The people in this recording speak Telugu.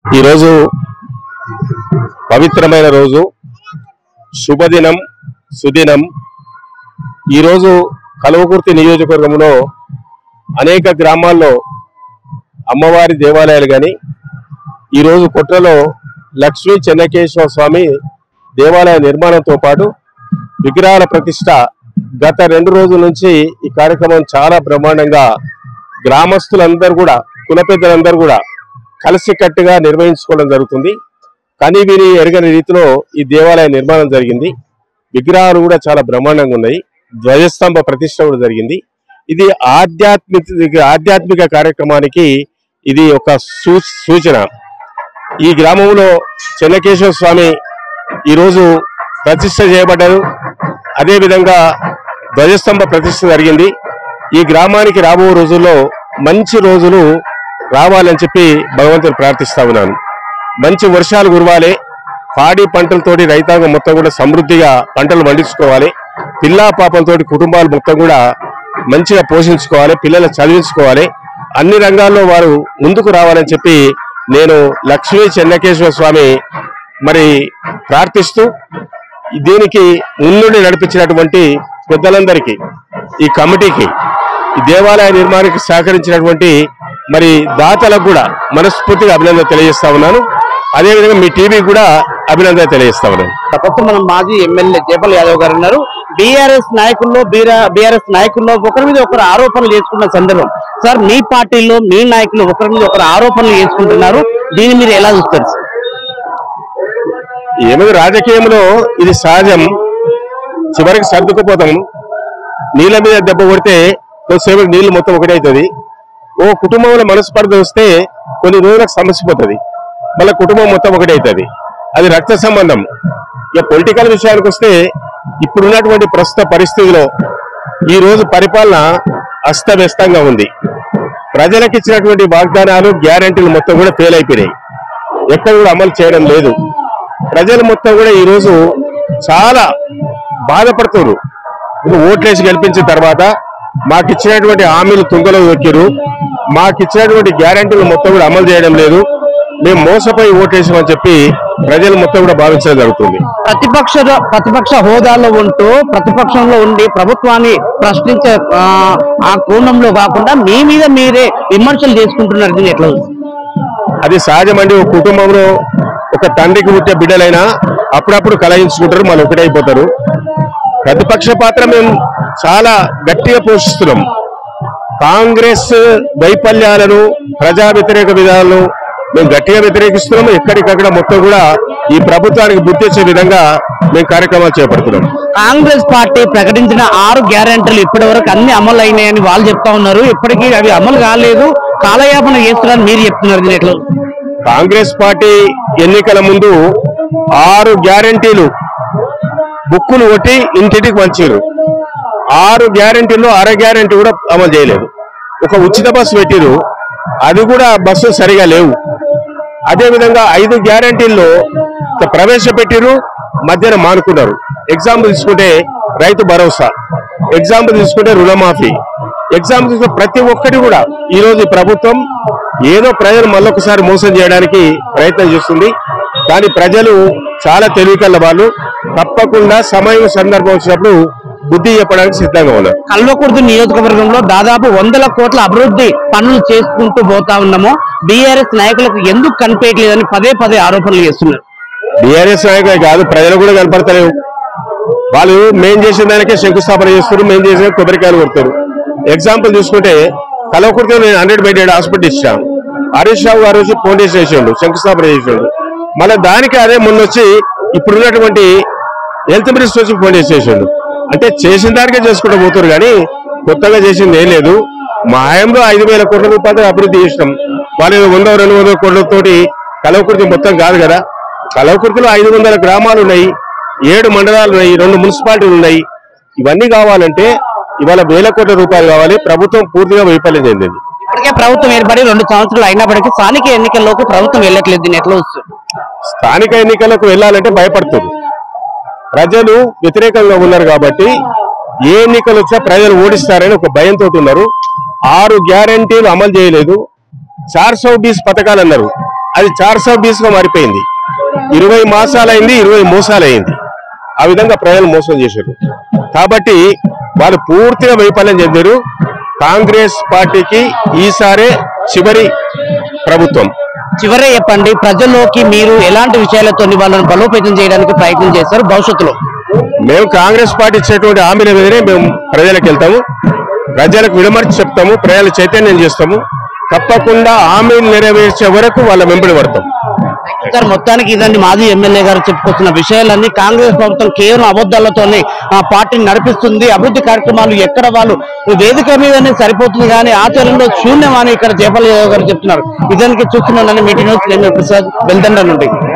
ఈ రోజు పవిత్రమైన రోజు, శుభదినం, సుదినం. ఈ రోజు కల్వకుర్తి నియోజకవర్గంలో అనేక గ్రామాల్లో అమ్మవారి దేవాలయాలు గాని, ఈ రోజు కొట్లలో లక్ష్మీ చెన్నకేశ్వర స్వామి దేవాలయ నిర్మాణంతో పాటు విగ్రహాల ప్రతిష్ట గత 2 రోజుల నుంచి ఈ కార్యక్రమం చాలా బ్రహ్మాండంగా గ్రామస్తులందరూ కూడా, కుల పెద్దలందరూ కూడా కలిసికట్టుగా నిర్వహించుకోవడం జరుగుతుంది. కానీ వీరి ఎరగని రీతిలో ఈ దేవాలయ నిర్మాణం జరిగింది. విగ్రహాలు కూడా చాలా బ్రహ్మాండంగా ఉన్నాయి. ధ్వజస్తంభ ప్రతిష్ట కూడా జరిగింది. ఇది ఆధ్యాత్మిక కార్యక్రమానికి ఇది ఒక సూచన. ఈ గ్రామంలో చెన్నకేశ్వర స్వామి ఈరోజు ప్రతిష్ట చేయబడ్డారు. అదేవిధంగా ధ్వజస్తంభ ప్రతిష్ట జరిగింది. ఈ గ్రామానికి రాబో రోజుల్లో మంచి రోజులు రావాలని చెప్పి భగవంతుని ప్రార్థిస్తా ఉన్నాను. మంచి వర్షాలు కురవాలి, పాడి పంటలతోటి రైతాంగం మొత్తం కూడా సమృద్ధిగా పంటలు పండించుకోవాలి, పిల్లా పాపలతోటి కుటుంబాలు మొత్తం కూడా మంచిగా పోషించుకోవాలి, పిల్లలు చదివించుకోవాలి, అన్ని రంగాల్లో వారు ముందుకు రావాలని చెప్పి నేను లక్ష్మీ చెన్నకేశ్వర స్వామి మరి ప్రార్థిస్తూ, దీనికి ముందుండి నడిపించినటువంటి పెద్దలందరికీ, ఈ కమిటీకి, ఈ దేవాలయ నిర్మాణానికి సహకరించినటువంటి మరి దాతలకు కూడా మనస్ఫూర్తిగా అభినందన తెలియజేస్తా ఉన్నాను. అదేవిధంగా మీ టీవీ కూడా అభినందన తెలియజేస్తా ఉన్నాను. ప్రస్తుతం మనం మాజీ ఎమ్మెల్యే జయపాల్ యాదవ్ గారు ఉన్నారు. బీఆర్ఎస్ నాయకుల్లో ఒకరి మీద ఒకరు ఆరోపణలు చేసుకున్న సందర్భం. సార్, మీ పార్టీలో మీ నాయకులు ఒకరి మీద ఒకరు ఆరోపణలు చేసుకుంటున్నారు, దీన్ని మీరు ఎలా చూస్తారు? ఏమైనా రాజకీయంలో ఇది సహజం, చివరికి సర్దుకుపోతాం. నీళ్ళ మీద దెబ్బ కొడితే కొద్దిసేపు నీళ్లు మొత్తం ఒకటే అవుతుంది. ఓ కుటుంబంలో మనస్పర్ధ వస్తే కొన్ని రోజులకు సమస్యపోతుంది, మళ్ళీ కుటుంబం మొత్తం ఒకటే అవుతుంది. అది రక్త సంబంధం. ఇక పొలిటికల్ విషయానికి వస్తే, ఇప్పుడున్నటువంటి ప్రస్తుత పరిస్థితిలో ఈ రోజు పరిపాలన అస్తవ్యస్తంగా ఉంది. ప్రజలకు ఇచ్చినటువంటి వాగ్దానాలు, గ్యారంటీలు మొత్తం కూడా ఫెయిల్ అయిపోయినాయి. ఎక్కడ కూడా అమలు చేయడం లేదు. ప్రజలు మొత్తం కూడా ఈ రోజు చాలా బాధపడుతున్నారు. ఓట్లేసి గెలిపించిన తర్వాత మాకు ఇచ్చినటువంటి హామీలు తుంగలో దొక్కిరు, మాకు ఇచ్చినటువంటి గ్యారంటీలు మొత్తం కూడా అమలు చేయడం లేదు, మేము మోసపోయి ఓటేసామని చెప్పి ప్రజలు మొత్తం కూడా భావించడం జరుగుతుంది. ప్రతిపక్ష హోదాలో ఉంటూ ప్రతిపక్షంలో ఉండి ప్రభుత్వాన్ని ప్రశ్నించే ఆ కోణంలో కాకుండా మీ మీద మీరే విమర్శలు చేసుకుంటున్నారు, దీన్ని ఎట్లా? అది సహజమండి. ఒక కుటుంబంలో ఒక తండ్రికి పుట్టే బిడ్డలైనా అప్పుడప్పుడు కలయించుకుంటారు, మళ్ళీ ఒకటైపోతారు. ప్రతిపక్ష పాత్ర మేము చాలా గట్టిగా పోషిస్తున్నాం. కాంగ్రెస్ వైఫల్యాలను, ప్రజా వ్యతిరేక విధానాలను మేము గట్టిగా వ్యతిరేకిస్తున్నాము. ఎక్కడికక్కడ మొత్తం కూడా ఈ ప్రభుత్వానికి బుద్ధి వచ్చే విధంగా మేము కార్యక్రమాలు చేపడుతున్నాం. కాంగ్రెస్ పార్టీ ప్రకటించిన 6 గ్యారెంటీలు ఇప్పటి వరకు అన్ని అమలు అయినాయని వాళ్ళు చెప్తా ఉన్నారు. ఇప్పటికీ అవి అమలు కాలేదు, కాలయాపన చేస్తున్నారని మీరు చెప్తున్నారు, దీని ఎట్లా? కాంగ్రెస్ పార్టీ ఎన్నికల ముందు 6 గ్యారెంటీలు బుక్కులు కొట్టి ఇంటింటికి పంచారు. 6 గ్యారెంటీల్లో అర గ్యారెంటీ కూడా అమలు చేయలేదు. ఒక ఉచిత బస్సు పెట్టిరు, అది కూడా బస్సు సరిగా లేవు. అదేవిధంగా 5 గ్యారెంటీల్లో ప్రవేశపెట్టిరు, మధ్యన మానుకున్నారు. ఎగ్జాంపుల్ తీసుకుంటే రైతు భరోసా, ఎగ్జాంపుల్ తీసుకుంటే రుణమాఫీ, ఎగ్జాంపుల్ తీసుకుంటే ప్రతి ఒక్కటి కూడా ఈరోజు ప్రభుత్వం ఏదో ప్రజలు మళ్ళొకసారి మోసం చేయడానికి ప్రయత్నం చేస్తుంది. కానీ ప్రజలు చాలా తెలివికల్ల వాళ్ళు, తప్పకుండా సమయం సందర్భం వచ్చినప్పుడు బుద్ధి చెప్పడానికి సిద్ధంగా ఉన్నారు. కల్వకుర్తి నియోజకవర్గంలో దాదాపు 100 కోట్ల అభివృద్ధి పనులు చేసుకుంటూ పోతా ఉన్నాము. బీఆర్ఎస్ నాయకులకు ఎందుకు కనిపించలేదని పదే ఆరోపణలు చేస్తున్నారు. బీఆర్ఎస్ నాయకులే కాదు, ప్రజలు కూడా కనపడతలేవు. వాళ్ళు మేం చేసిన దానికే శంకుస్థాపన చేస్తారు, మేం చేసిన కొబ్బరికాయలు కొడతారు. ఎగ్జాంపుల్ చూసుకుంటే కల్వకుర్తిలో నేను 100 బెడ్ హాస్పిటల్ ఇచ్చాను. హరీష్ రావు గారు వచ్చి ఫౌండేషన్ చేసిండు, శంకుస్థాపన చేసిండు. మళ్ళీ దానికి అదే మొన్నొచ్చి ఇప్పుడున్నటువంటి హెల్త్ మినిస్టర్ వచ్చి ఫౌండేషన్ చేసిండు. అంటే చేసిన దానికే చేసుకుంటూ పోతారు, కానీ కొత్తగా చేసింది ఏం లేదు. మా హయాంలో 5,000 కోట్ల రూపాయలు అభివృద్ధి చేసినాం. వాళ్ళు 100-200 కోట్లతోటి కల్వకుర్తి మొత్తం కాదు కదా. కల్వకుర్తిలో 500 గ్రామాలు ఉన్నాయి, 7 మండలాలు ఉన్నాయి, 2 మున్సిపాలిటీలు ఉన్నాయి. ఇవన్నీ కావాలంటే ఇవాళ 1,000 కోట్ల రూపాయలు కావాలి. ప్రభుత్వం పూర్తిగా వైఫల్యం చెందింది. ఇప్పటికే ప్రభుత్వం ఏర్పడి 2 సంవత్సరాలు అయినప్పటికీ స్థానిక ఎన్నికల్లోకి ప్రభుత్వం వెళ్ళట్లేదు, దీన్ని ఎట్లా వస్తుంది? స్థానిక ఎన్నికలకు వెళ్ళాలంటే భయపడుతుంది. ప్రజలు వ్యతిరేకంగా ఉన్నారు కాబట్టి ఏ ఎన్నికలు వచ్చినా ప్రజలు ఓడిస్తారని ఒక భయంతో ఉన్నారు. 6 గ్యారెంటీలు అమలు చేయలేదు. 420 పథకాలు అన్నారు. అది 420గా మారిపోయింది. 20 మాసాలైంది, 20 మోసాలైంది. ఆ విధంగా ప్రజలు మోసం చేశారు. కాబట్టి వాళ్ళు పూర్తిగా వైఫల్యం చెందారు. కాంగ్రెస్ పార్టీకి ఈసారే చివరి ప్రభుత్వం. చివరే చెప్పండి, ప్రజల్లోకి మీరు ఎలాంటి విషయాలతో వాళ్ళని బలోపేతం చేయడానికి ప్రయత్నం చేస్తారు భవిష్యత్తులో? మేము కాంగ్రెస్ పార్టీ ఇచ్చేటువంటి హామీల మీదనే మేము ప్రజలకు వెళ్తాము, ప్రజలకు విడమర్చి చెప్తాము, ప్రజలు చైతన్యం చేస్తాము. తప్పకుండా హామీలు నెరవేర్చే వరకు వాళ్ళ వెంబడి పడతాం. సార్, మొత్తానికి ఇదండి మాజీ ఎమ్మెల్యే గారు చెప్పుకొచ్చిన విషయాలన్నీ. కాంగ్రెస్ ప్రభుత్వం కేవలం అబద్ధాలతోనే ఆ పార్టీని నడిపిస్తుంది. అభివృద్ధి కార్యక్రమాలు ఎక్కడ వాళ్ళు వేదిక మీదనే సరిపోతుంది కానీ ఆచరణలో శూన్యం అని ఇక్కడ జయపాల్ యాదవ్ గారు చెప్తున్నారు. ఇదానికి చూస్తున్నానని మీటి న్యూస్ ప్రసాద్ వెల్దండ నుండి.